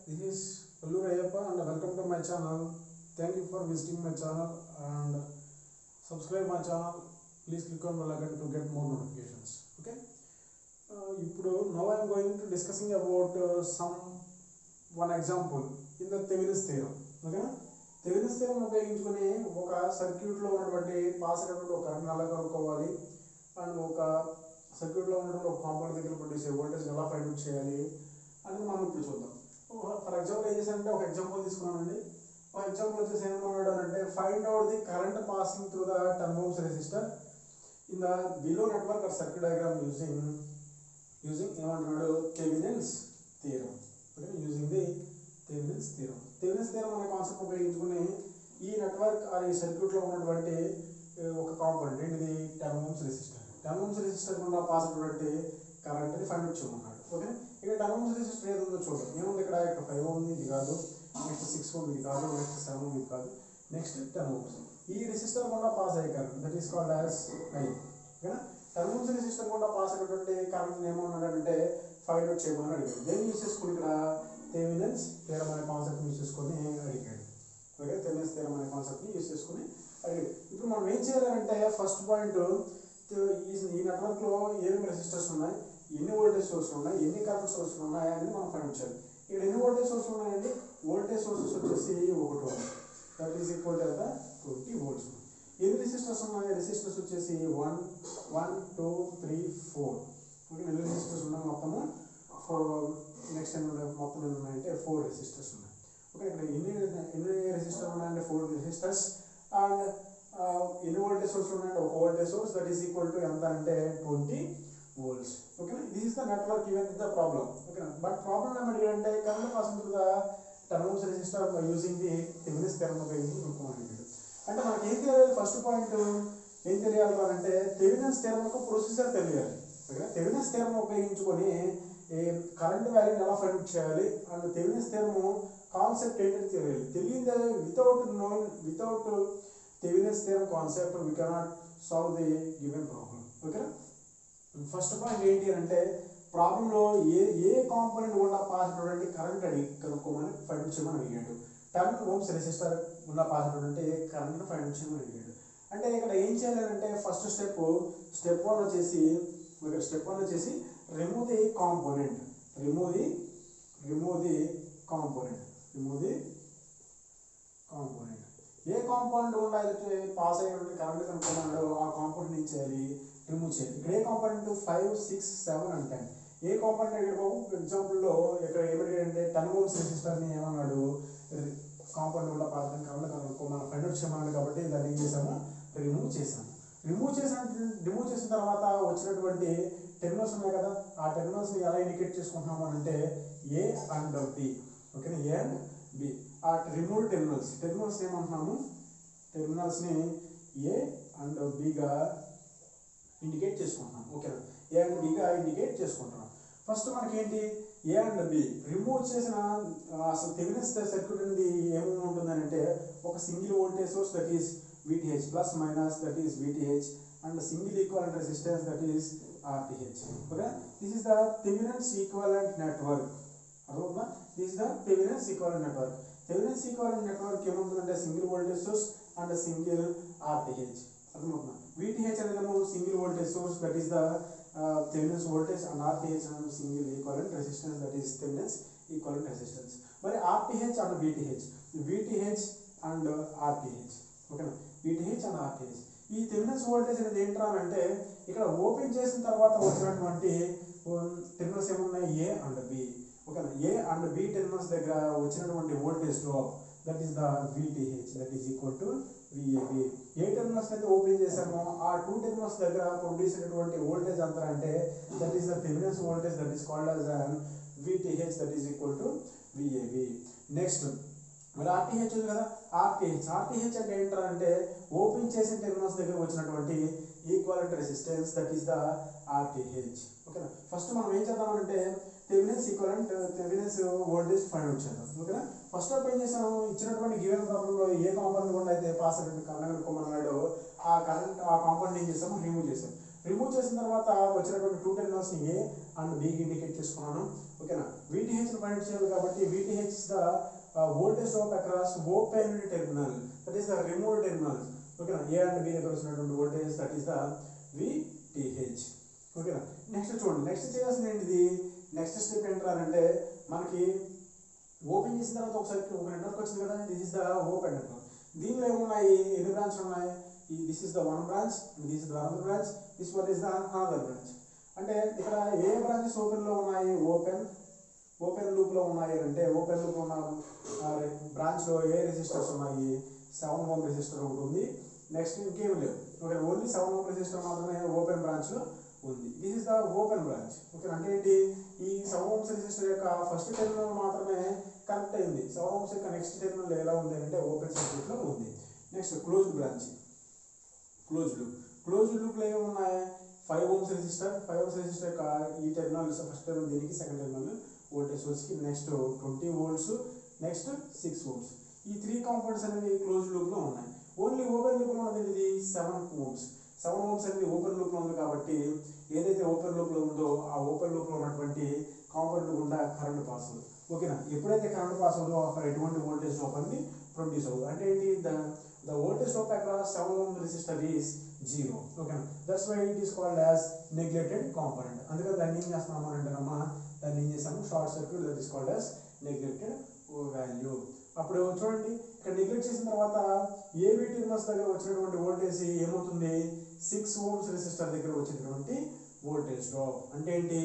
this is Allur Ayyappa and welcome to my channel. Thank you for visiting my channel and subscribe my channel. Please click on bell icon to get more notifications. Okay. Now I am going to discussing about one example in the Thevenin's theorem. Okay. Thevenin's theorem ఉపయోగించుకొని ఒక circuit లో ఉన్నటువంటి pass అయినటువంటి ఒక current ఎలా కనుక్కోవాలి and ఒక circuit లో ఉన్నటువంటి ఒక కాంపౌండ్ దగ్గర ప్రొడ్యూస్ అయ్యే వోల్టేజ్ ఎలా ఫైండ్ అవుట్ చేయాలి అనేది మనం ఇప్పుడు చూద్దాం. ఫర్ ఎగ్జాంపుల్ ఏం చేశానంటే ఒక ఎగ్జాంపుల్ తీసుకున్నానండి. ఒక ఎగ్జాంపుల్ వచ్చేసి ఏమన్నాడు అంటే find out the current passing through the 10 ohms resistor in the below network or circuit diagram using ఏమంటున్నాడు Thevenin's theorem. Okay, using the Thevenin's theorem. Thevenin's theorem అనే కాన్సెప్ట్ ఉపయోగించుకుని ఈ నెట్వర్క్ ఆర్ ఈ సర్క్యూట్ లో ఉన్నటువంటి ఒక కాంపోనెంట్ ఏంటిది 10 ohms resistor. 10 ohms resistor గుండా పాస్ అయినటువంటి కరెంట్ ని ఫైండ్ అవుట్ చేయమన్నాడు. ఓకే, ఇక్కడ 10 ohms రెసిస్టర్ ఏది ఉందో చూద్దాం. ఏముంది ఇక్కడ 5 ohm ఉంది, ఇది కాదు. నెక్స్ట్ 6 ohm ఇది కాదు. నెక్స్ట్ 7 ohm ఇది కాదు. Next 10 ohms. ఈ రెసిస్టర్ గుండా పాస్ అయ్యే current that is called as I. ఓకేనా, 10 ohms రెసిస్టర్ గుండా పాస్ అయినటువంటి కరెంట్ ఏమన్నాడంటే ఫైండ్ అవుట్ చేయమని అడిగాడు. దేన్ని యూస్ చేసుకుని ఇక్కడ థెవెనిన్స్ థియరం అనే కాన్సెప్ట్ యూస్ చేసుకొని అడిగాడు. ఓకే, థెవెనిన్స్ థియరం అనే కాన్సెప్ట్ ని యూస్ చేసుకొని అడిగాడు. ఇప్పుడు మనం ఏం చేయాలంటే ఫస్ట్ పాయింట్ ఈ నెట్వర్క్ లో ఏమేమి రెసిస్టర్స్ ఉన్నాయి, ఎన్ని వోల్టేజ్ సోర్స్ ఉన్నాయి, ఎన్ని కరెంట్ సోర్స్ ఉన్నాయి అనేది మనం ఫైండ్ అవుట్ చేయాలి. ఇక్కడ ఎన్ని వోల్టేజ్ సోర్స్ ఉన్నాయండి? వోల్టేజ్ సోర్సెస్ వచ్చేసి 1 volt that is equal to 20 volts. ఎన్ని రెసిస్టర్స్ ఉన్నాయి? రెసిస్టర్స్ వచ్చేసి 1 1 2 3 4. ఓకే, ఎన్ని రెసిస్టర్స్ ఉన్నాయి? మొత్తము 4. నెక్స్ట్ మొత్తం ఎన్ని ఉన్నాయంటే 4 రెసిస్టర్స్ ఉన్నాయి. ఓకే, ఇక్కడ ఎన్ని రెసిస్టర్స్ ఉన్నాయంటే 4 రెసిస్టర్స్ అండ్ ఎన్ని వోల్టేజ్ సోర్స్ ఉన్నాయంటే ఒక voltage source that is equal to ఎంత అంటే 20 volts. Okay, this is the network given with the problem. Okay, but problem ఏమంటే current passing through the 10 ohms resistor by using the Thevenin's theorem ఉపయోగించి కనుక్కోమన్నాడు. అంటే మనకి ఏం తెలియాలి? ఫస్ట్ పాయింట్ ఏం తెలియాలి అంటే థెవెనిన్స్ థియరం యొక్క ప్రొసీజర్ తెలియాలి. ఓకే, థెవెనిన్స్ థియరం ఉపయోగించుకొని కరెంట్ వాల్యూని ఎలా ఫైండ్ అవుట్ చేయాలి అండ్ థెవెనిన్స్ థియరం కాన్సెప్ట్ ఏంటని తెలియాలి. తెలియదే without Thevenin's theorem concept we cannot solve the given problem. Okay, first point ఏంటి అంటే ప్రాబ్లంలో ఏ కాంపోనెంట్ గుండా పాస్ అయినటువంటి కరెంట్ కనుక్కోమని ఫైండ్ అవుట్ చేయమని అడిగాడు. 10 ohms రెసిస్టర్ గుండా పాస్ అయినటువంటి కరెంట్ ఫైండ్ అవుట్ చేయమని అడిగాడు. అంటే ఇక్కడ ఏం చేయాలంటే ఫస్ట్ స్టెప్ 1 వచ్చేసి remove the component. A component గుండా అయితే పాస్ అయినటువంటి కరెంట్ కనుక్కున్నాడో ఆ కాంపోనెంట్ ఏం చేయాలి? రిమూవ్ చేయాలి. ఇక్కడ ఏ కాంపోనెంట్ 5 6 7 and 10 ఏ కాంపోనెంట్ ఇక్కడ ఎగ్జాంపుల్లో ఇక్కడ ఏమంటే 10 ohms రెసిస్టర్ ని ఏమన్నాడు కాంపోనెంట్ కూడా పాస్ అయిన కరెంట్ కనుక్కోమని ఫైండ్ అవుట్ చేయమన్నాడు. కాబట్టి దాన్ని ఏం చేసాము? రిమూవ్ చేసాము. రిమూవ్ చేసిన తర్వాత వచ్చినటువంటి టెర్మినల్స్ ఉన్నాయి కదా, ఆ టెర్మినల్స్ ని ఎలా ఇండికేట్ చేసుకుంటున్నాము అంటే A and B. ఓకేనా, A and B. ఆ రిమూవ్ టెర్మినల్స్ ఏమంటున్నాము? టెర్మినల్స్ ని A and B గా ఇండికేట్ చేసుకుంటున్నాం. ఓకేనా, ఏ అండ్ బిగా ఇండికేట్ చేసుకుంటున్నాం. ఫస్ట్ మనకి ఏంటి ఏ అండ్ బి రిమూవ్ చేసిన అసలు థెవెనిన్స్ సర్క్యూట్ అనేది ఏమేమి ఉంటుందని అంటే ఒక single voltage source that is VTH plus minus that is VTH and single equivalent resistance that is RTH. Okay, this is the Thevenin's equivalent network. అర్థమవుతుందా? This is the Thevenin's equivalent network. Thevenin's equivalent network ఏముంటుందంటే single voltage source and single RTH. అర్థమవుతుందా? VTH అనేదేమో single voltage source that is the Thevenin's voltage and RTH అనేది single equivalent resistance that is Thevenin's equivalent resistance. మరి RTH and VTH and RTH. ఓకేనా, VTH and RTH. ఈ Thevenin's voltage అనేది ఏంట్రా అంటే ఇక్కడ ఓపెన్ చేసిన తర్వాత వచ్చినటువంటి టెర్మినల్స్ ఏమున్నాయి? A and B. ఓకేనా, A and B టెర్మినల్స్ దగ్గర వచ్చినటువంటి voltage drop that is the VTH that is equal to VAB. A terminals అయితే ఓపెన్ చేసామో ఆ 2 టెర్మినల్స్ దగ్గర ప్రొడ్యూస్ అయినటువంటి వోల్టేజ్ అంతా అంటే that is the Thevenin's voltage that is called as VTH that is equal to VAB. Next మరి RTH ఉంది కదా, RTH అంటే ఏంటంటే అంటే ఓపెన్ చేసిన టెర్మినల్స్ దగ్గర వచ్చినటువంటి equivalent resistance that is the RTH. ఓకేనా, ఫస్ట్ మనం ఏం చేద్దామంటే థెవెనిన్స్ వోల్టేజ్ ఫైండ్ అవుట్ చేద్దాం. ఓకేనా, ఫస్ట్ ఆఫ్ ఏం చేసాము? ఇచ్చినటువంటి గివెన్ ప్రాబ్లంలో ఏ కాంపోనెంట్ గుండా అయితే పాస్ అయినటువంటి కరెంట్ కనుక్కోమన్నాడో ఆ కాంపోనెంట్ ఏం చేసాము? రిమూవ్ రిమూవ్ చేసిన తర్వాత వచ్చినటువంటి టూ టెర్మినల్స్ని ఏ అండ్ బికి ఇండికేట్ చేసుకున్నాను. ఓకేనా, VTH ఫైండ్ చేయాలి కాబట్టి VTH is the voltage drop across open terminal, that is the remove terminal. ఓకేనా, ఏ అండ్ బి దగ్గర వచ్చినటువంటి voltage that is the VTH. ఓకేనా, నెక్స్ట్ చూడండి, నెక్స్ట్ చేయాల్సింది ఏంటిది, నెక్స్ట్ స్టెప్ ఏంటంటే మనకి ఓపెన్ చేసిన తర్వాత ఒకసారి ఒక నెట్వర్క్ వచ్చింది కదా, this is the open network. దీనిలో ఏమున్నాయి, ఎన్ని బ్రాంచ్లు ఉన్నాయి, this is the one branch, this is the another branch, this one is the another branch. అంటే ఇక్కడ ఏ బ్రాంచెస్ ఓపెన్లో ఉన్నాయి, ఓపెన్ లూప్లో ఉన్నాయి అంటే ఓపెన్ లూప్లో ఉన్న బ్రాంచ్లో ఏ రెసిస్టర్స్ ఉన్నాయి, 7 ohm రెసిస్టర్ ఒకటి ఉంది, నెక్స్ట్ ఇంకేం లేవు. ఓకే, ఓన్లీ 7 ohm రెసిస్టర్ మాత్రమే ఓపెన్ బ్రాంచ్లో ఉంది. This is the open branch. Okay, అంటే ఏంటి, ఈ 7 ohm రెసిస్టర్ యొక్క ఫస్ట్ టెర్మినల్ మాత్రమే కనెక్ట్ అయింది, 7 ohm యొక్క నెక్స్ట్ టెర్మినల్ ఎలా ఉంది అంటే ఓపెన్ సర్క్యూట్లో ఉంది. నెక్స్ట్ క్లోజ్డ్ బ్రాంచ్, క్లోజ్డ్ లూప్లో ఏమున్నాయి, 5 ohm రెసిస్టర్ యొక్క ఈ టెర్మినల్ ఫస్ట్ టెర్మినల్ దీనికి, సెకండ్ టెర్మినల్ వోల్టేజ్ సోర్స్కి, నెక్స్ట్ 20 volts, నెక్స్ట్ 6 ohms. ఈ 3 కాంపోనెంట్స్ అనేవి క్లోజ్డ్ లూప్లో ఉన్నాయి. ఓన్లీ ఓపెన్ లూప్లో ఉన్నది ఇది 7 ohms. 7 ohms అనేది ఓపెన్ లూప్లో ఉంది కాబట్టి ఏదైతే ఓపెన్ లూప్లో ఉందో ఆ ఓపెన్ లూప్లో ఉన్నటువంటి కాంపోనెంట్ గుండా కరెంట్ పాస్ అవుతుంది. ఓకేనా, ఎప్పుడైతే కరెంట్ పాస్ అవుతుందో అక్కడ ఎటువంటి వోల్టేజ్ డ్రాప్ అనేది ప్రొడ్యూస్ అవుతుంది. అంటే ఏంటి, the voltage drop across 7 ohm resistor is 0. ఓకేనా, that's why it is called as neglected component. అందుకని దాన్ని ఏం చేస్తున్నాము అంటే దాన్ని ఏం చేసాము, short circuit, that is called as neglected value. అప్పుడు చూడండి, ఇక్కడ నెగ్లెక్ట్ చేసిన తర్వాత ఏబీ టెర్మినల్స్ దగ్గర వచ్చినటువంటి వోల్టేజ్ ఏమవుతుంది, 6 ohms రెసిస్టర్ దగ్గర వచ్చినటువంటి వోల్టేజ్ డ్రాప్ అంటే ఏంటి,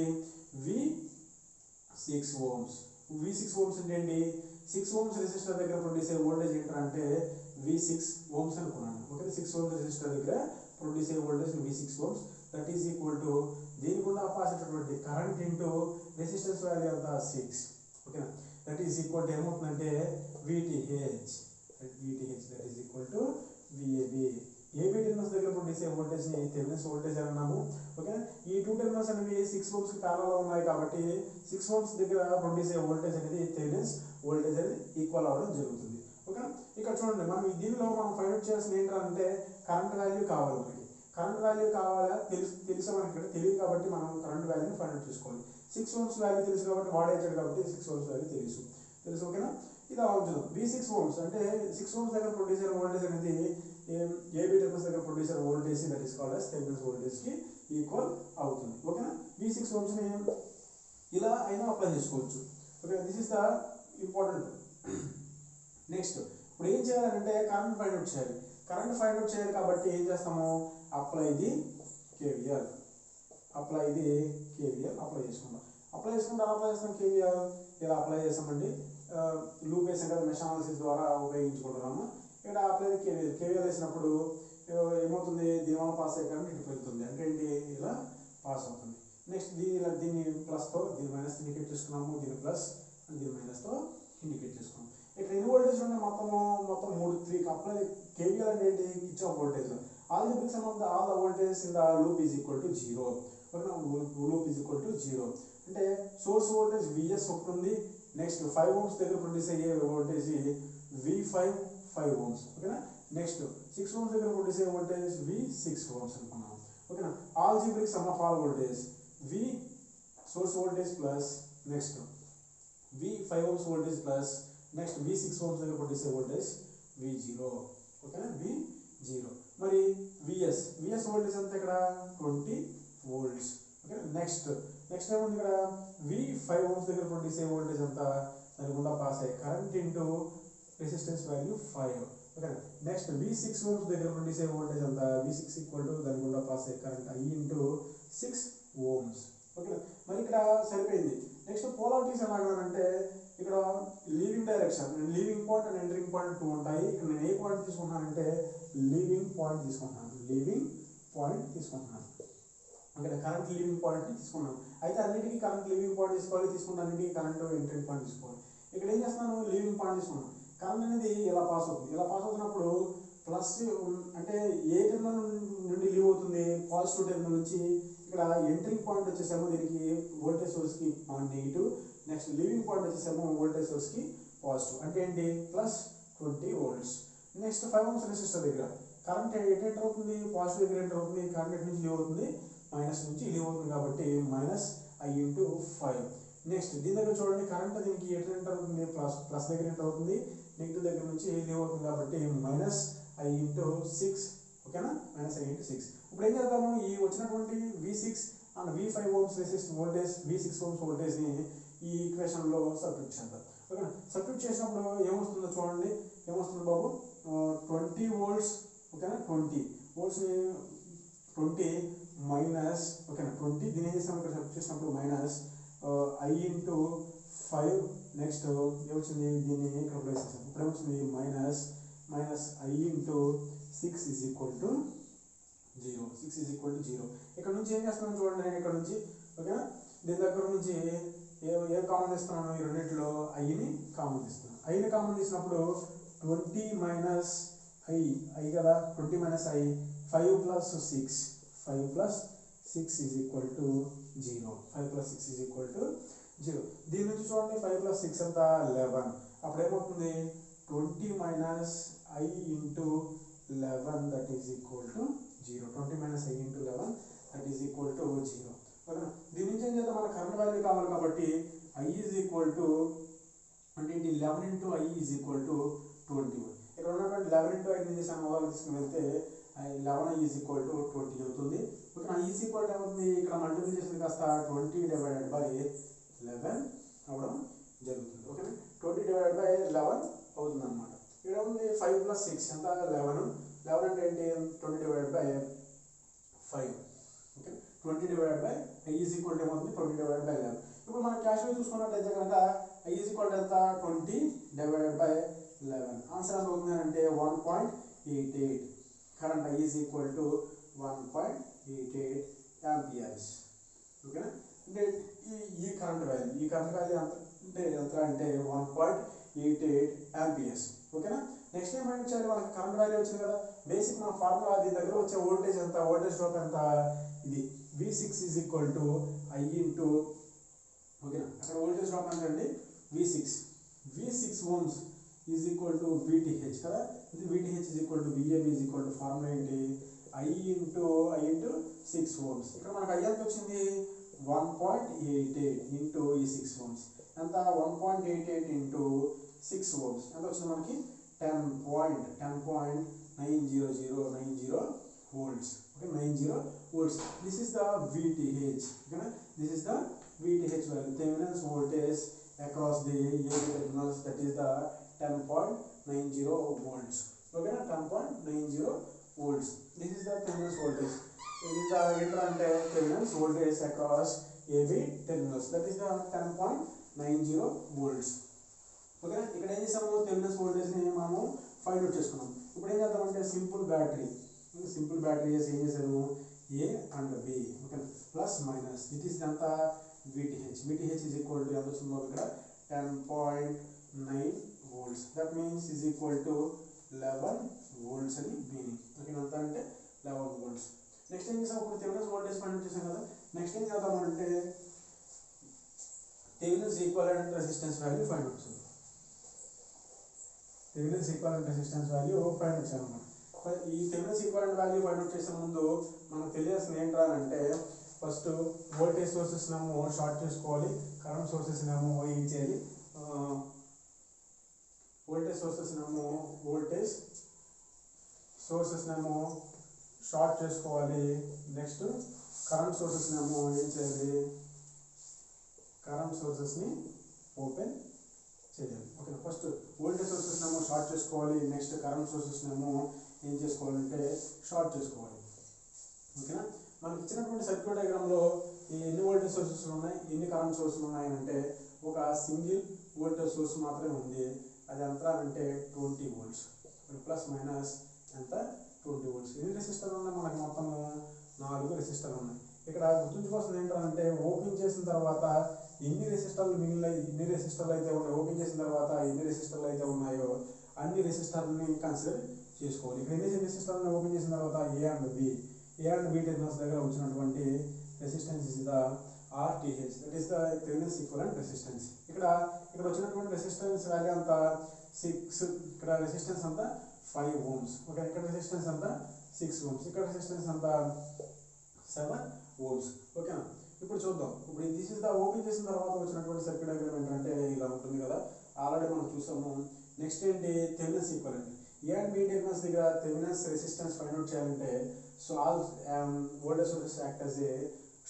V6 ohms. V6 ohms అంటే ఏంటి, 6 ohms రెసిస్టర్ దగ్గర ప్రొడ్యూస్ అయ్యే వోల్టేజ్ ఏంటంటే V6 ohms అనుకున్నాను. ఓకే, 6 ohms రెసిస్టర్ దగ్గర ప్రొడ్యూస్ అయ్యే voltage V6 ohms, that is equal to దీని గుండా పాస్ అయ్యేటటువంటి కరెంట్ ఇంటూ రెసిస్టెన్స్ వాల్యూ అంతా 6. ఓకేనా, దట్ ఈస్ ఈక్వల్ టు ఏమవుతుందంటే VTH, that is equal to VAB. AB terminals దగ్గర ప్రొడ్యూస్ అయ్యే వోల్టేజ్ని థెవెనిన్స్ వోల్టేజ్ అని అన్నాము. ఓకే, ఈ 2 టెర్మినల్స్ అనేవి 6 ohms ప్యారలల్ ఉన్నాయి కాబట్టి 6 ohms దగ్గర ప్రొడ్యూస్ అయ్యే వోల్టేజ్ అనేది థెవెనిన్స్ వోల్టేజ్ అనేది ఈక్వల్ అవ్వడం జరుగుతుంది. ఓకే, ఇక్కడ చూడండి, మనం దీనిలో మనం ఫైండ్ అవుట్ చేయాల్సిన ఏంటంటే కరెంట్ వాల్యూ కావాలి. మనకి కరెంట్ వాల్యూ కావాలా, తెలుసు మనకి ఇక్కడ తెలియదు కాబట్టి మనం కరెంట్ వాల్యూని ఫైండ్ అవుట్ చేసుకోవాలి. 6 ohms వాల్యూ తెలుసు కాబట్టి వాడేసాడు కాబట్టి 6 ohms వాల్యూ తెలుసు. ఓకేనా, ఇది అలా ఉంచుదాం. V6 ohms అంటే 6 ohms దగ్గర ప్రొడ్యూస్ అయ్యే వోల్టేజ్ అనేది ఏబీ టెర్మినల్స్ దగ్గర ప్రొడ్యూస్ అయ్యే voltage that is called as Thevenin's వోల్టేజ్కి ఈక్వల్ అవుతుంది. ఓకేనా, V6 ohmsని ఇలా అయినా అప్లై చేసుకోవచ్చు. Okay, this is the important. Next ఇప్పుడు ఏం చేయాలంటే కరెంట్ ఫైండ్ అవుట్ చేయాలి. కరెంట్ ఫైండ్ అవుట్ చేయాలి కాబట్టి ఏం చేస్తాము, అప్లై ది KVL అప్లై చేసుకుంటాం. అప్లై చేస్తాం KVL ఇలా అప్లై చేస్తామండి. లూప్ వేసాం కదా, మెష్ అనాలిసిస్ ద్వారా ఉపయోగించుకుంటున్నాము. ఇక్కడ అప్లై KVL వేసినప్పుడు ఏమవుతుంది, దీనివల్ల పాస్ అయ్యే కరెంట్ ఇటు వెళ్తుంది అంటే ఏంటి, ఇలా పాస్ అవుతుంది. నెక్స్ట్ దీన్ని ప్లస్తో దీని మైనస్ ఇండికేట్ చేసుకున్నాము, దీని ప్లస్ దీని మైనస్తో ఇండికేట్ చేసుకున్నాము. ఇక్కడ ఎన్ని వోల్టేజ్ ఉన్నాయి, మొత్తం 3 అప్లై KVL అంటే ఏంటి, Kirchhoff voltage. Algebraic some of all the voltage in the loop is equal to 0. ఓకేనా, లూప్ ఈజ్ ఈక్వల్ టు 0 అంటే సోర్స్ వోల్టేజ్ VS ఒకటి ఉంది. నెక్స్ట్ 5 ohms దగ్గర ప్రొడ్యూస్ అయ్యే వోల్టేజ్ V5 ohms. ఓకేనా, నెక్స్ట్ 6 ohms దగ్గర ప్రొడ్యూస్ అయ్యే వోల్టేజ్ V6 ohms అనుకున్నాం. ఓకేనా, algebraic some of all voltage V source voltage plus next V5 ohms voltage plus next V6 ohms దగ్గర ప్రొడ్యూస్ అయ్యే వోల్టేజ్ V0. ఓకేనా, V0. మరి VS వోల్టేజ్ అంతా ఇక్కడ 20 volts. ఓకే, నెక్స్ట్ ఏముంది ఇక్కడ V5 ohms దగ్గర ప్రొడ్యూస్ అయ్యే వోల్టేజ్ అంతా దాని గుండా పాస్ అయ్యే current into resistance value 5. Okay, next V6 ohms దగ్గర ప్రొడ్యూస్ అయ్యే వోల్టేజ్ అంతా V6 ఈక్వల్ టు దాని గుండా పాస్ అయ్యే current I into 6 ohms. Okay, మరి ఇక్కడ సరిపోయింది. నెక్స్ట్ పోలారిటీస్ ఎలాగంటే ఇక్కడ leaving direction, leaving point and entering point 2 ఉంటాయి. ఇక్కడ నేను ఏ పాయింట్ తీసుకుంటున్నానంటే లీవింగ్ పాయింట్ తీసుకుంటున్నాను. ఇక్కడ కరెంట్ లీవింగ్ పాయింట్ తీసుకున్నాను. అయితే అన్నిటికీ కరెంట్ లీవింగ్ పాయింట్ తీసుకుంటే అన్నిటికీ కరెంట్ ఎంటరింగ్ పాయింట్ తీసుకోవాలి. ఇక్కడ ఏం చేస్తున్నాను, లీవింగ్ పాయింట్ తీసుకున్నాను. కరెంట్ అనేది ఇలా పాస్ అవుతుంది. ఇలా పాస్ అవుతున్నప్పుడు ప్లస్ అంటే ఏ టెర్మినల్ నుండి లీవ్ అవుతుంది, పాజిటివ్ టెర్మినల్ నుంచి. ఇక్కడ ఎంటరింగ్ పాయింట్ వచ్చేసేమో దీనికి వోల్టేజ్ సోర్స్కి నెగిటివ్, నెక్స్ట్ లీవింగ్ పాయింట్ వచ్చేసేమో వోల్టేజ్ సోర్స్కి పాజిటివ్ అంటే ఏంటి plus 20 volts. Next 5 ohms resistor దగ్గర కరెంట్ ఎంటర్ అవుతుంది, పాజిటివ్ దగ్గర ఎంటర్ అవుతుంది, కరెంట్ నుంచి లీవ్ అవుతుంది, మైనస్ నుంచి లీవ్ అవుతుంది కాబట్టి మైనస్ ఐ ఇంటూ 5. నెక్స్ట్ దీని దగ్గర చూడండి, కరెంట్ దీనికి ఎటు ఎంటర్ అవుతుంది, ప్లస్ దగ్గర ఎంటర్ అవుతుంది, నెగిటివ్ దగ్గర నుంచి లీవ్ అవుతుంది కాబట్టి మైనస్ ఐ ఇంటూ 6. ఓకేనా, మైనస్ ఐ ఇంటూ 6. ఇప్పుడు ఏం చేద్దాము, ఈ వచ్చినటువంటి V6 and V5 ohms resist voltage, V6 ohms వోల్టేజ్ని ఈ ఈక్వేషన్లో సబ్స్టిట్యూట్ చేద్దాం. ఓకేనా, సబ్స్టిట్యూట్ చేసినప్పుడు ఏమొస్తుందో చూడండి, ఏమొస్తుంది బాబు, 20 వోల్ట్స్. ఓకేనా, 20 వోల్ట్స్ని 20 మైనస్, ఓకేనా 20 దీని ఏం చేస్తాము ఇక్కడ సబ్స్టిట్యూట్ చేసినప్పుడు మైనస్ ఐ ఇంటూ 5. నెక్స్ట్ ఏమొచ్చింది, దీన్ని ఇక్కడ ప్లేస్ చేసాం, ఇప్పుడు ఏమొచ్చింది minus I into 6 is equal to 0. 6 is equal to 0. ఇక్కడ నుంచి ఏం చేస్తున్నాను చూడండి, నేను ఇక్కడ నుంచి ఓకేనా దీని దగ్గర నుంచి ఏ కామన్ తీస్తున్నాను, ఈ రెండింటిలో ఐని కామన్ తీస్తున్నాను. ఐని కామన్ తీసినప్పుడు 20 మైనస్ ఐ కదా, 20 minus I, 5 plus 6, 5 plus 6 is equal to 0. 5 plus 6 is equal to 0. దీని నుంచి చూడండి 5 ప్లస్ 6 అంతా 11. అప్పుడు ఏమవుతుంది, 20 minus I into 11 that is equal to 0. 20 minus I into 11 that is equal to 0. ఓకేనా, దీని నుంచి ఏం చేద్దాం, మన కరెంట్ వాల్యూ కావాలి కాబట్టి ఐ ఈజ్ ఈక్వల్ టు అంటే 11 into I is equal to 20. ఇక్కడ ఉన్నటువంటి 11 ఇంటూ ఐ నుంచి సమవాలు తీసుకుని వెళ్తే 11 ఈజ్ ఈక్వల్ టు 20 అవుతుంది. ఓకే, ఈజ్ ఈక్వల్ టు ఏమవుతుంది, ఇక్కడ మల్టిప్లై చేసింది కాస్త 20 డివైడెడ్ బై 11 అవ్వడం జరుగుతుంది. ఓకేనా, 20 డివైడెడ్ బై 11 అవుతుంది అనమాట. ఇక్కడ ఉంది 5 ప్లస్ 6 ఎంత, 11. 11 అంటే ఏంటి, 20 divided by 5. Okay, 20 divided by I is equal to ఏమవుతుంది, 20 డివైడెడ్ బై 11. ఇప్పుడు మనం క్యాష్లో చూసుకున్నట్లయితే కనుక ఐ ఈజ్ ఈక్వల్ టు ఎంత, 20 డివైడెడ్ బై 11. ఆన్సర్ ఎంత అవుతుంది అంటే 1.88. Current I is equal to 1.88 amperes. ఓకేనా, అంటే ఈ కరెంట్ వాల్యూ ఎంత అంటే 1.88 యాంపియర్స్. ఓకేనా, నెక్స్ట్ ఏం ఫైండ్ చేయాలి, మనకి కరెంట్ వాల్యూ వచ్చింది కదా, బేసిక్ మన ఫార్ములా దీని దగ్గర వచ్చే వోల్టేజ్ ఎంత, వోల్టేజ్ డ్రాప్ ఎంత, ఇది V6 is equal to I into, ఓకేనా అక్కడ వోల్టేజ్ డ్రాప్ ఎంత అండి, V6 ohms is equal to VTH కదా, ఇది VTH is equal to VAB is equal to formula ఏంటి, ఐ ఇంటూ 6 ఓమ్స్. ఇక్కడ మనకు ఐ ఎంత వచ్చింది, 1.88 ఇంటూ ఈ 6 ఓమ్స్ ఎంత, 1.88 ఇంటూ 6 ఓమ్స్ ఎంత వచ్చింది మనకి, 10.90090 volts. Okay, 90 volts. This is the VTH. ఓకేనా, this is the VTH value, Thevenin's voltage across the AB terminals, that is the 10.90 volts. Okay, 10.90 volts. This is the Thevenin's voltage. This is the Thevenin's voltage across AB terminals, that is the 10.90 volts. Okay, ఇక్కడ ఏం చేసాము, Thevenin's voltage ని మనము find out చేసుకున్నాం. ఇప్పుడు ఏం చేద్దామంటే simple battery ఏం చేసాము, A and B. Okay, plus minus it is ఎంత, VTH is equal to ఎంత వచ్చిందో ఇక్కడ 10.9 volts. That means is equal to 11 volts అని మీనింగ్. ఓకే, ఎంత అంటే 11 volts. నెక్స్ట్ ఏం చేసాం, ఇప్పుడు థెవెనిన్స్ వోల్టేజ్ ఫైండ్ అవుట్ చేసాం కదా, నెక్స్ట్ ఏం చేద్దామంటే Thevenin's equivalent resistance value find out చేద్దాం. Thevenin's equivalent resistance value find out చేయాలన్నమాట. ఈ Thevenin's equivalent value find out చేసే ముందు మనకు తెలియాల్సిన ఏంటంటే, ఫస్ట్ వోల్టేజ్ సోర్సెస్ నేమో షార్ట్ చేసుకోవాలి, కరెంట్ సోర్సెస్ నేమో ఏం చేయాలి, వోల్టేజ్ సోర్సెస్ నేమో షార్ట్ చేసుకోవాలి. నెక్స్ట్ కరెంట్ సోర్సెస్ నేమో ఏం చేయాలి, కరెంట్ సోర్సెస్ని ఓపెన్ చేయాలి. ఓకే, ఫస్ట్ వోల్టేజ్ సోర్సెస్ నేమో షార్ట్ చేసుకోవాలి, నెక్స్ట్ కరెంట్ సోర్సెస్ నేమో ఏం చేసుకోవాలంటే షార్ట్ చేసుకోవాలి. ఓకేనా, మనకి ఇచ్చినటువంటి సర్క్యూట్ డయాగ్రామ్లో ఎన్ని వోల్టేజ్ సోర్సెస్ ఉన్నాయి, ఎన్ని కరెంట్ సోర్సులు ఉన్నాయంటే ఒక సింగిల్ వోల్టేజ్ సోర్స్ మాత్రమే ఉంది. అది ఎంత అంటే 20 వోల్ట్స్. ప్లస్ మైనస్ ఎంత 20 వోల్ట్స్. ఎన్ని రెసిస్టర్లు ఉన్నాయి, మనకి మొత్తము 4 రెసిస్టర్లు ఉన్నాయి. ఇక్కడ గుర్తుంచుకోవాల్సింది ఏంటంటే, ఓపెన్ చేసిన తర్వాత ఎన్ని రెసిస్టర్లు అయితే ఉన్నాయి, ఓపెన్ చేసిన తర్వాత ఎన్ని రెసిస్టర్లు అయితే ఉన్నాయో అన్ని రెసిస్టర్లని కన్సిడర్ చేసుకోవాలి. ఇక్కడ ఎన్ని రెసిస్టర్లను ఓపెన్ చేసిన తర్వాత A and B టెర్మినల్స్ దగ్గర వచ్చినటువంటి resistance is the RTH, that is the Thevenin's equivalent resistance. ఇక్కడ వచ్చినటువంటి రెసిస్టెన్స్ వాల్యూ అంతా 6, ఇక్కడ రెసిస్టెన్స్ అంతా 5 ఓమ్స్. ఓకే, ఇక్కడ రెసిస్టెన్స్ అంతా 6 ఓమ్స్, ఇక్కడ రెసిస్టెన్స్ అంతా 7 volts. ఓకేనా? ఇప్పుడు చూద్దాం. ఇప్పుడు దిస్ ఇస్ ద ఓపెన్ చేసిన తర్వాత వచ్చినటువంటి సర్క్యూట్ డయాగ్రామ్ ఏంటంటే ఇలా ఉంటుంది కదా, ఆల్రెడీ మనం చూసాము. నెక్స్ట్ ఏంటి, Thevenin's equivalent. A and B terminals దగ్గర థెవెనిన్స్ రెసిస్టెన్స్ ఫైండ్ అవుట్ చేయాలంటే, so all voltage sources act as a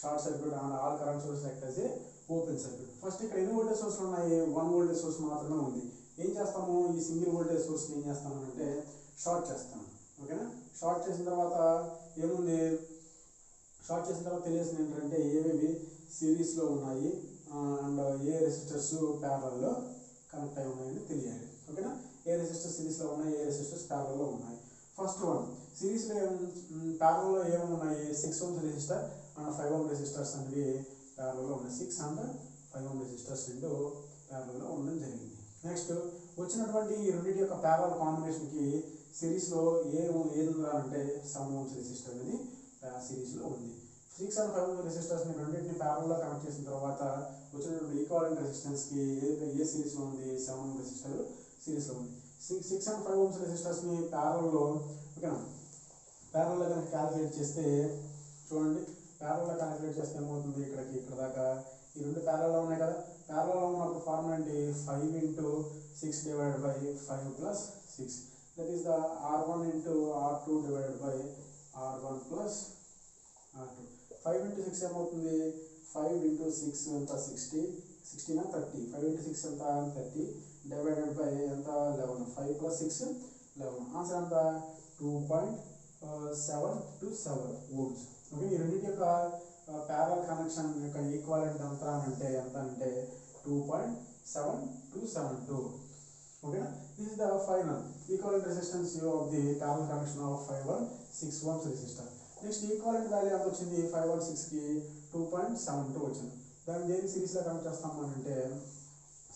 short circuit and all current sources act as a open circuit. First ఇక్కడ ఎన్ని voltage సోర్స్లు ఉన్నాయి, 1 voltage source మాత్రమే ఉంది. ఏం చేస్తాము, ఈ సింగిల్ వోల్టేజ్ సోర్స్ని ఏం చేస్తాము అంటే షార్ట్ చేస్తాము. ఓకేనా? షార్ట్ చేసిన తర్వాత ఏముంది, షార్ట్ చేసిన తర్వాత తెలియాల్సింది ఏంటంటే ఏవేవి సిరీస్లో ఉన్నాయి అండ్ ఏ రెసిస్టర్స్ ప్యారలల్లో కనెక్ట్ అయి ఉన్నాయని తెలియాలి. ఓకేనా? ఏ రెసిస్టర్స్ సిరీస్లో ఉన్నాయి, ఏ రెసిస్టర్స్ ప్యారలల్లో ఉన్నాయి. ఫస్ట్ వన్ సిరీస్లో ప్యారలల్లో ఏమేమి ఉన్నాయి, 6 Ohm's resistor and 5 ohm resistors అనేవి ప్యారలల్లో ఉన్నాయి. 6 అండ్ 5 ఓమ్ రెసిస్టర్స్ రెండు ప్యారలల్లో ఉండడం జరిగింది. నెక్స్ట్ వచ్చినటువంటి ఈ రెండింటి యొక్క ప్యారలల్ కాంబినేషన్కి సిరీస్లో ఏది ఉందా అంటే 7 ఓమ్స్ రెసిస్టర్ అనేది సిరీస్లో ఉంది. 6 అండ్ 5 ఓమ్ రెసిస్టర్స్ని రెండింటిని ప్యారలల్లో కనెక్ట్ చేసిన తర్వాత వచ్చినటువంటి ఈక్వాలెంట్ రెసిస్టెన్స్కి ఏ సిరీస్లో ఉంది, 7 ఓమ్ రెసిస్టర్ సిరీస్లో ఉంది. 6 అండ్ 5 ఓమ్స్ రెసిస్టర్స్ని ప్యారలల్లో, ఓకేనా, ప్యారలల్లో కనుక క్యాలిక్యులేట్ చేస్తే చూడండి, ప్యారలల్లో క్యాలిక్యులేట్ చేస్తే ఏమవుతుంది, ఇక్కడ దాకా ఈ రెండు ప్యారలల్లో ఉన్నాయి కదా, ప్యారలల్లో ఉన్నప్పుడు ఫార్ములా ఏంటి, 5 into 6 divided by 5 plus 6, that is the R1 into R2 divided by R1 plus R2. 5 into 6 ఏమవుతుంది, 5 into 6 ఎంత 60, 16 and 30, 5 into 6 ఎంత 30 divided by ఎంత 11, 5 plus 6 11, ఆన్సర్ ఎంత 2.727 volts. ఓకే, ఈ రెండింటి యొక్క ప్యారలల్ కనెక్షన్ యొక్క ఈక్వాలెంట్ ఎంత అంటే 2.7272. ఓకేనా? This is the final equivalent resistance of the parallel connection of 5 and 6 Ohm's resistor. Next equivalent value ఎంత వచ్చింది, 5 and 6కి 2.72 వచ్చింది. దాన్ని దేని సిరీస్లో కనెక్ట్ చేస్తాము అని అంటే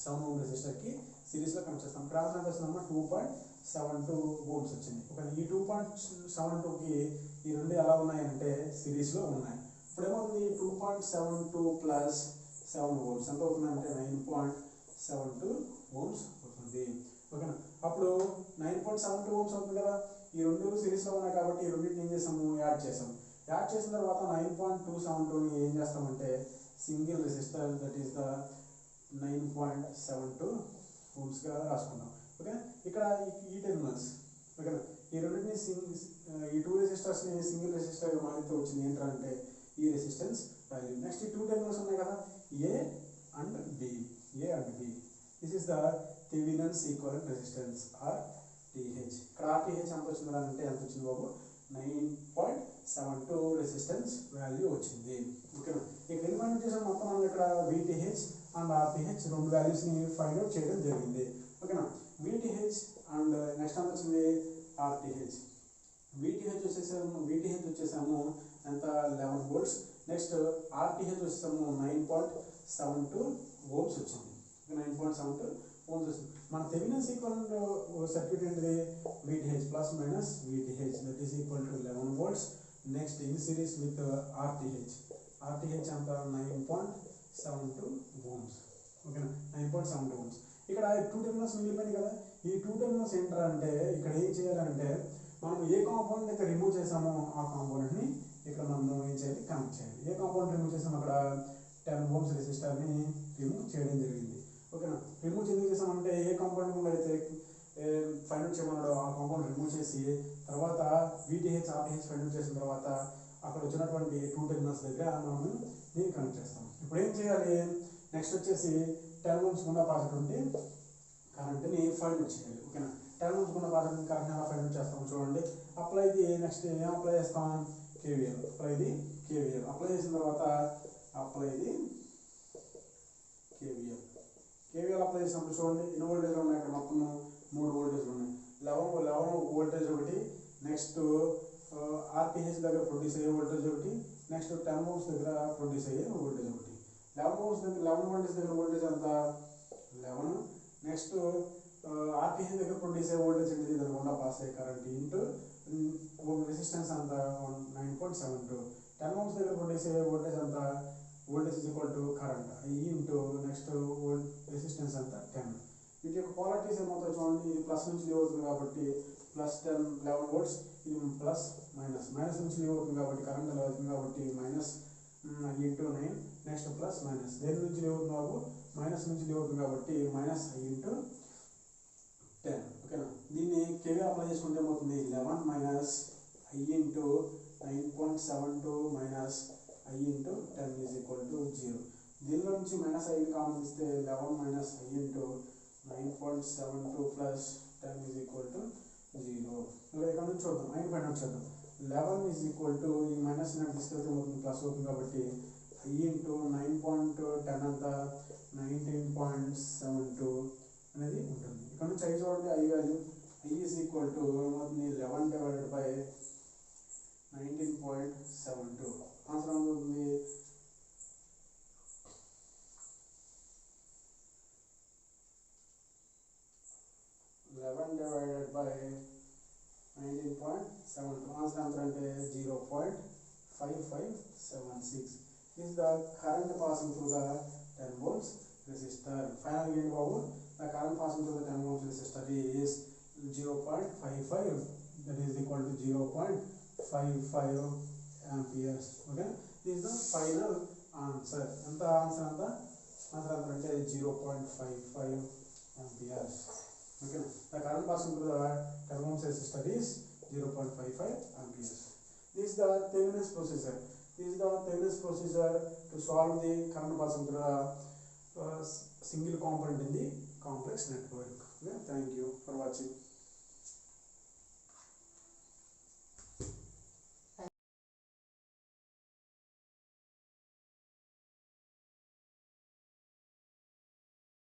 7 ఓమ్ రెసిస్టర్కి సిరీస్లో కనెక్ట్ చేస్తాం. ఇక్కడ ఆన్సర్ ఎంత వస్తుందమ్మా, 2.72 volts వచ్చింది. ఓకే, ఈ 2.72కి ఈ రెండు ఎలా ఉన్నాయంటే సిరీస్లో ఉన్నాయి. ఇప్పుడు ఏమవుతుంది, 2.72 ప్లస్ 7 volts ఎంత అవుతుందంటే 9.72 ohms అవుతుంది. ఓకేనా? అప్పుడు 9.72 ohms అవుతుంది కదా, ఈ రెండు సిరీస్లో ఉన్నాయి కాబట్టి ఈ రెండింటిని ఏం చేసాము, యాడ్ చేసాము. యాడ్ చేసిన తర్వాత 9.272ని ఏం చేస్తామంటే single resistor, that is the 9.72 ohmsగా రాసుకుందాం. ఓకే, ఇక్కడ ఈ టెర్మినల్స్, ఓకేనా, ఈ రెండింటిని ఈ 2 రెసిస్టర్స్ని సింగిల్ రెసిస్టర్గా మారితే వచ్చింది ఏంటంటే ఈ రెసిస్టెన్స్ వాల్యూ. నెక్స్ట్ ఈ 2 టెర్మినల్స్ ఉన్నాయి కదా, A and B. This is the Thevenin's equivalent resistance RTH. ఇక్కడ RTH ఎంత వచ్చింది అంటే ఎంత వచ్చింది బాబు, 9.72 రెసిస్టెన్స్ వాల్యూ వచ్చింది. ఓకేనా? ఇక్కడ ఏం ఫైండ్ అవుట్ చేసాం, మొత్తం మనం ఇక్కడ VTH అండ్ RTH రెండు వాల్యూస్ని ఫైండ్ అవుట్ చేయడం జరిగింది. ఓకేనా? VTH అండ్ నెక్స్ట్ ఎంత వచ్చింది, RTH. VTH వచ్చేసాము ఎంత 11 volts. నెక్స్ట్ RTH వచ్చేసాము 9.72 ohms వచ్చింది. 9.72 ohms వచ్చింది. మన థెవెనిన్స్ ఈక్వలెంట్ సర్క్యూట్ ఏంటిది, VTH plus minus VTH, that is equal to 11 volts. Next in series with RTH ఎంత 9.72 ohms. ఓకేనా? 9.72 ohms. ఇక్కడ 2 టెర్మినల్స్ మిగిలిపోయింది కదా, ఈ 2 టెర్మినల్స్ ఏంటంటే ఇక్కడ ఏం చేయాలంటే మనం ఏ కాంపోనెంట్ అయితే రిమూవ్ చేసామో ఆ కాంపోనెంట్ని ఇక్కడ మనం ఏం చేయాలి, కనెక్ట్ చేయాలి. ఏ కాంపోనెంట్ రిమూవ్ చేసామో అక్కడ 10 ohms రెసిస్టర్ని రిమూవ్ చేయడం జరిగింది. ఓకేనా? రిమూవ్ ఎందుకు చేసామంటే ఏ కాంపోనెంట్ అయితే ఫైండ్ అవుట్ చేయమన్నాడో ఆ కాంపోనెంట్ రిమూవ్ చేసి తర్వాత VTH RTH ఫైండ్ అవుట్ చేసిన తర్వాత అక్కడ వచ్చినటువంటి 2 టెర్మినల్స్ దగ్గర మనం దీన్ని కనెక్ట్ చేస్తాం. ఇప్పుడు ఏం చేయాలి, నెక్స్ట్ వచ్చేసి 10 ohms గుండా పాసేటువంటి కరెంట్ని ఫైండ్ అవుట్ చేయాలి. ఓకేనా? 10 ohms గుండా పాసేటువంటి కరెంట్ని ఎలా ఫైండ్ అవుట్ చేస్తాము చూడండి. అప్లై ది, నెక్స్ట్ ఏం అప్లై చేస్తాం, KVL. అప్లై చేసిన తర్వాత KVL అప్లై చేసినప్పుడు చూడండి ఎన్ని వోల్టేజ్లు ఉన్నాయి, ఇక్కడ మొత్తం 3 వోల్టేజ్లు ఉన్నాయి. 11 వోల్టేజ్ ఒకటి, నెక్స్ట్ RTH దగ్గర ప్రొడ్యూస్ అయ్యే వోల్టేజ్ ఒకటి, నెక్స్ట్ 10 ohms దగ్గర ప్రొడ్యూస్ అయ్యే వోల్టేజ్ ఒకటి. 11 వోల్టేజ్ దగ్గర వోల్టేజ్ అంతా 11, నెక్స్ట్ RTH దగ్గర ప్రొడ్యూస్ అయ్యే వోల్టేజ్ అనేది దాని గుండా పాస్ అయ్యే కరెంట్ ఇంటూ రెసిస్టెన్స్ అంతా 9.72. 10 ohms దగ్గర ప్రొడ్యూస్ అయ్యే వోల్టేజ్ అంతా, voltage is equal to current into next resistance అంతా 10. వీటి యొక్క క్వాలిటీస్ ఏమవుతాయి చూడండి, ఇది ప్లస్ నుంచి అవుతుంది కాబట్టి ప్లస్ 10 11 వోల్ట్స్, ఇది ప్లస్ మైనస్ మైనస్ నుంచి లీవ్ అవుతుంది కాబట్టి కరెంట్ అలా అవుతుంది కాబట్టి minus I into 9, next plus minus దేని నుంచి లీవ్ అవుతుంది బాబు మైనస్ నుంచి లీవ్ అవుతుంది కాబట్టి మైనస్ I ఇంటూ 10. ఓకేనా, దీన్ని కేవీ అప్లై చేసుకుంటే ఏమవుతుంది 11 minus I into 9.72 minus I into 10 is equal to 0. దీనిలో నుంచి మైనస్ I కామన్ ఇస్తే 11 minus I into 9.72 plus 10 is equal to 0. ఇక్కడ నుంచి చూద్దాం, I ఫైండ్ అవుట్ చేద్దాం. 11 ఈజ్ ఈక్వల్ టు ఈ మైనస్ తీసుకెళ్తే అవుతుంది ప్లస్ అవుతుంది కాబట్టి I ఇంటూ 9.10 అంతా 19.72 అనేది ఉంటుంది. ఇక్కడ నుంచి I చూడండి, I value I is equal to ఏమవుతుంది 11 డివైడెడ్ బై 19.72. ఆన్సర్ అవుతుంది 11 divided by 19.72. Answer అంటే 0.5576. This is the current passing through the 10 volts resistor. Final gain babu, the current passing through the 10 volts resistor is 0.55, that is equal to 0.55 amperes. Okay, this is the final answer. And the answer అంటే 0.55 amperes. Okay, the current passing through the 10 ohms resistor is 0.55 amperes. This is the Thevenin's procedure. This is the Thevenin's procedure to solve the current passing through the single component in the complex network.